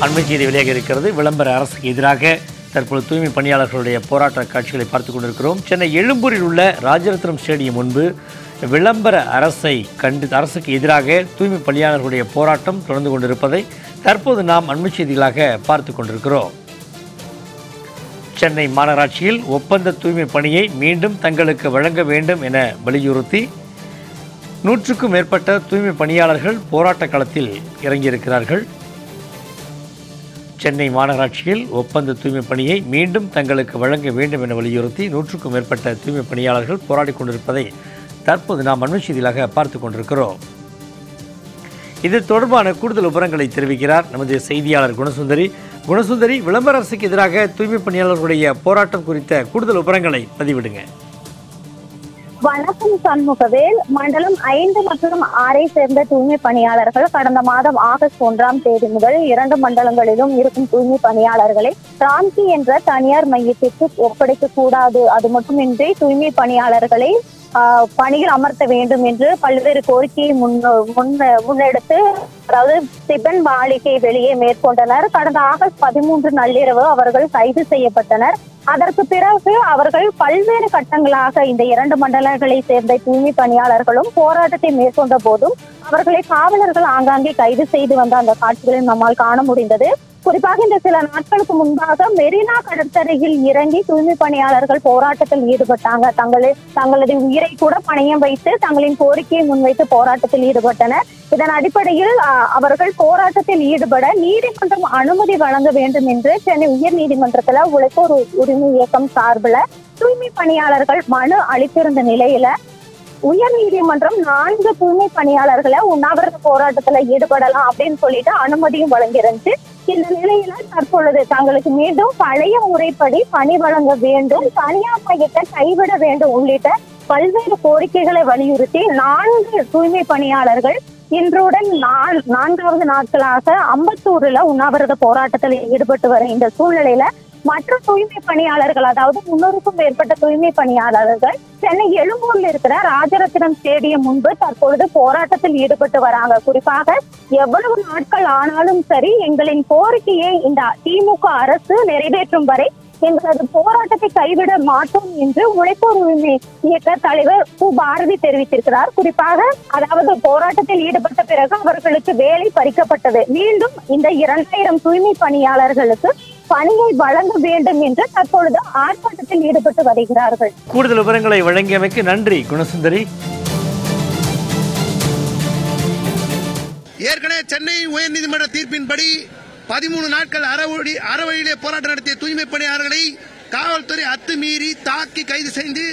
அண்மை செய்தி வெளியாக இருக்கிறது. விளம்பர அரசுக்கு எதிராக தற்போது தூய்மை பணியாளர்களுடைய போராட்ட காட்சிகளை பார்த்துக் கொண்டிருக்கிறோம். சென்னை எழும்பூரில் உள்ள ராஜரத்னம் ஸ்டேடியம் முன்பு விளம்பர அரசுக்கு எதிராக தூய்மை பணியாளர்களுடைய போராட்டம் தொடர்ந்து கொண்டிருப்பதை தற்போது நாம் அண்மை செய்திகளாக பார்த்து கொண்டிருக்கிறோம். சென்னை மாநகராட்சியில் ஒப்பந்த தூய்மை பணியை மீண்டும் தங்களுக்கு வழங்க வேண்டும் என வலியுறுத்தி 100க்கும் மேற்பட்ட தூய்மை பணியாளர்கள் போராட்ட களத்தில் இறங்கியிருக்கிறார்கள். சென்னை மாநகராட்சியில் ஒப்பந்த தூய்மை பணியை மீண்டும் தங்களுக்கு வழங்க வேண்டும் என வலியுறுத்தி 100க்கும் மேற்பட்ட தூய்மை பணியாளர்கள் போராடி கொண்டிருப்பதை தற்போது நாம் அண்மை செய்திகளாக பார்த்து கொண்டிருக்கிறோம். இது தொடர்பான கூடுதல் விவரங்களை தெரிவிக்கிறார் நமது செய்தியாளர் குணசுந்தரி. குணசுந்தரி, விளம்பர அரசுக்கு எதிராக தூய்மை பணியாளர்களுடைய போராட்டம் குறித்த கூடுதல் விவரங்களை பதிவிடுங்க. வணக்கம் சண்முகவேல். மண்டலம் 5 மற்றும் 6 சேர்ந்த தூய்மை பணியாளர்கள் கடந்த மாதம் ஆகஸ்ட் 1ஆம் தேதி முதல் 2 மண்டலங்களிலும் இருக்கும் தூய்மை பணியாளர்களை ராம்கி என்ற தனியார் மையத்திற்கு ஒப்படைக்க கூடாது, அது மட்டுமின்றி தூய்மை பணியாளர்களை பணியில் அமர்த்த வேண்டும் என்று பல்வேறு கோரிக்கையை முன்னெடுத்து அதாவது சிபன் மாளிகை வெளியே மேற்கொண்டனர். கடந்த ஆகஸ்ட் 13 நள்ளிரவு அவர்கள் கைது செய்யப்பட்டனர். அதற்கு பிறகு அவர்கள் பல்வேறு கட்டங்களாக இந்த 2 மண்டலங்களை சேர்ந்த தூய்மை பணியாளர்களும் போராட்டத்தை மேற்கொண்ட போதும் அவர்களை காவலர்கள் ஆங்காங்கே கைது செய்து வந்த அந்த காட்சிகளை நம்மால் காண முடிந்தது. குறிப்பாக இந்த சில நாட்களுக்கு முன்பாக மெரினா கடற்கரையில் இறங்கி தூய்மை பணியாளர்கள் போராட்டத்தில் ஈடுபட்டாங்க. தங்களது உயிரை கூட பணயம் வைத்து தங்களின் கோரிக்கையை முன்வைத்து போராட்டத்தில் ஈடுபட்டனர். இதன் அடிப்படையில் அவர்கள் போராட்டத்தில் ஈடுபட நீதிமன்றம் அனுமதி வழங்க வேண்டும் என்று சென்னை உயர் நீதிமன்றத்துல உழைப்போர் உரிமை இயக்கம் சார்பில் தூய்மை பணியாளர்கள் மனு அளித்திருந்த நிலையில உயர் நீதிமன்றம் 4 தூய்மை பணியாளர்களை உண்ணாவிரத போராட்டத்துல ஈடுபடலாம் அப்படின்னு சொல்லிட்டு அனுமதியும் வழங்கிருந்துச்சு. இந்த நிலையில தற்பொழுது தங்களுக்கு மீண்டும் பழைய முறைப்படி பணி வழங்க வேண்டும், தனியார் மையத்தை கைவிட வேண்டும் உள்ளிட்ட பல்வேறு கோரிக்கைகளை வலியுறுத்தி 4 தூய்மை பணியாளர்கள் இன்றுடன் 4வது நாட்களாக அம்பத்தூர்ல உண்ணாவிரத போராட்டத்தில் ஈடுபட்டு வர இந்த சூழ்நிலையில மற்ற தூய்மை பணியாளர்கள் அதாவது 300க்கும் மேற்பட்ட தூய்மை பணியாளர்கள் சென்னை எழும்பூர்ல இருக்கிற ராஜரத்னம் ஸ்டேடியம் முன்பு தற்பொழுது போராட்டத்தில் ஈடுபட்டு வராங்க. குறிப்பாக எவ்வளவு நாட்கள் ஆனாலும் சரி எங்களின் கோரிக்கையை இந்த திமுக அரசு நிறைவேற்றும் வரை எங்களது போராட்டத்தை கைவிட மாட்டோம் என்று உழைப்போர் உரிமை இயக்க தலைவர் கு பாரதி தெரிவித்திருக்கிறார். குறிப்பாக அதாவது போராட்டத்தில் ஈடுபட்ட பிறகு அவர்களுக்கு வேலை பறிக்கப்பட்டது. மீண்டும் இந்த 2000 தூய்மை பணியாளர்களுக்கு பணியை வழங்க வேண்டும் என்று தற்பொழுது ஆர்ப்பாட்டத்தில் ஈடுபட்டு வருகிறார்கள். கூடுதல் விவரங்களை வழங்கியமைக்கு நன்றி குணசுந்தரி. ஏற்கனவே சென்னை உயர்நீதிமன்ற தீர்ப்பின்படி 13 நாட்கள் அறவழியிலே போராட்டம் நடத்திய தூய்மை பணியாளர்களை காவல்துறை அத்துமீறி தாக்கி கைது செய்து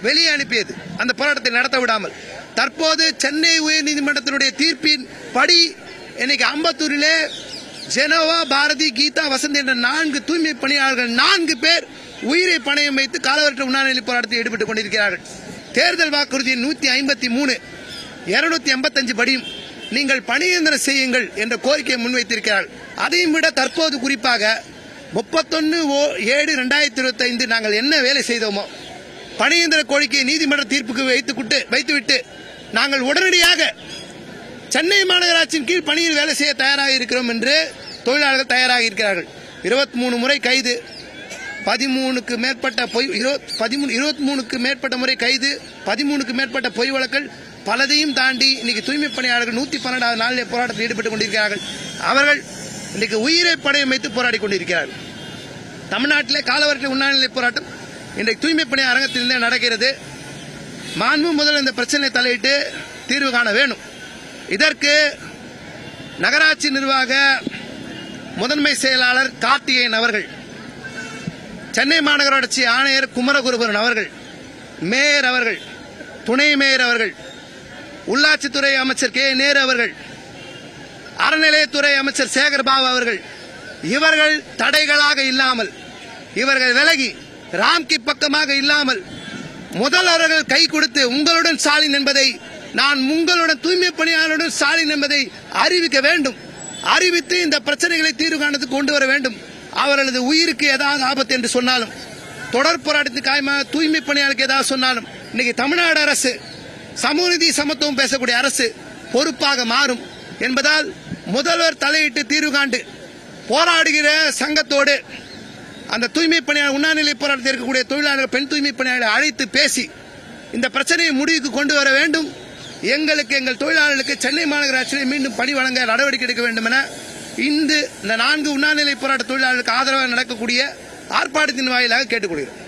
வெளியே அனுப்பியது, அந்த போராட்டத்தை நடத்த விடாமல். தற்போது சென்னை உயர்நீதிமன்றத்தினுடைய தீர்ப்பின் படி இன்னைக்கு அம்பத்தூரிலே ஜெனோவா, பாரதி, கீதா, வசந்த் என்ற 4 தூய்மை பணியாளர்கள் 4 பேர் உயிரை பணயம் வைத்து காலவரற்ற உண்ணாநிலை போராட்டத்தில் ஈடுபட்டுக் கொண்டிருக்கிறார்கள். தேர்தல் வாக்குறுதி 153, 285 படியும் நீங்கள் பணியந்திரம் செய்யுங்கள் என்ற கோரிக்கையை முன்வைத்திருக்கிறார்கள். அதையும் விட தற்போது குறிப்பாக 31/7/2025 நாங்கள் என்ன வேலை செய்தோமோ பணியந்திர கோரிக்கையை நீதிமன்ற தீர்ப்புக்கு வைத்துவிட்டு நாங்கள் உடனடியாக சென்னை மாநகராட்சியின் கீழ் பணியில் வேலை செய்ய தயாராக இருக்கிறோம் என்று தொழிலாளர்கள் தயாராக இருக்கிறார்கள். 23 முறை கைது, 13க்கு மேற்பட்ட 23க்கு மேற்பட்ட முறை கைது, 13க்கு மேற்பட்ட பொய் வழக்குகள் பலதையும் தாண்டி இன்னைக்கு தூய்மை பணியாளர்கள் 112வது நாளிலே போராட்டத்தில் ஈடுபட்டுக் கொண்டிருக்கிறார்கள். அவர்கள் இன்னைக்கு உயிரை பணயம் வைத்து போராடி கொண்டிருக்கிறார்கள். தமிழ்நாட்டிலே காலவரற்ற உண்ணாநிலை போராட்டம் இன்றைக்கு தூய்மை பணி அரங்கத்திலிருந்தே நடக்கிறது. மாண்பு முதல் இந்த பிரச்சனை தலையிட்டு தீர்வு காண வேண்டும். இதற்கு நகராட்சி நிர்வாக முதன்மை செயலாளர் கார்த்திகேயன் அவர்கள், சென்னை மாநகராட்சி ஆணையர் குமரகுருபரன் அவர்கள், மேயர் அவர்கள், துணை மேயர் அவர்கள், உள்ளாட்சித்துறை அமைச்சர் கே நேரு அவர்கள், அறநிலையத்துறை அமைச்சர் சேகர்பாபு அவர்கள், இவர்கள் தடைகளாக இல்லாமல், இவர்கள் விலகி ராம்கி பக்கமாக இல்லாமல் முதல்வர்கள் கை கொடுத்து உங்களுடன் ஸ்டாலின் என்பதை, நான் உங்களுடன் தூய்மை பணியாளருடன் ஸ்டாலின் என்பதை அறிவிக்க வேண்டும். அறிவித்து இந்த பிரச்சனைகளை தீர்வு காணத்துக்கு கொண்டு வர வேண்டும். அவர்களது உயிருக்கு ஏதாவது ஆபத்து என்று சொன்னாலும், தொடர் போராட்டத்துக்கு காயமாக தூய்மை பணியாளருக்கு ஏதாவது சொன்னாலும், இன்னைக்கு தமிழ்நாடு அரசு சமூக நீதி சமத்துவம் பேசக்கூடிய அரசு பொறுப்பாக மாறும் என்பதால் முதல்வர் தலையிட்டு தீர்வு காண்டு போராடுகிற சங்கத்தோடு அந்த தூய்மை பணியாளர் உண்ணாநிலை போராட்டத்தில் இருக்கக்கூடிய தொழிலாளர்கள் பெண் தூய்மை பணியாளர்களை அழைத்து பேசி இந்த பிரச்சனையை முடிவுக்கு கொண்டு வர வேண்டும். எங்கள் தொழிலாளர்களுக்கு சென்னை மாநகராட்சியில் மீண்டும் பணி வழங்க நடவடிக்கை எடுக்க வேண்டும் என இந்த 4 உண்ணாநிலை போராட்ட தொழிலாளர்களுக்கு ஆதரவாக நடக்கக்கூடிய ஆர்ப்பாட்டத்தின் வாயிலாக கேட்டுக்கொள்கிறோம்.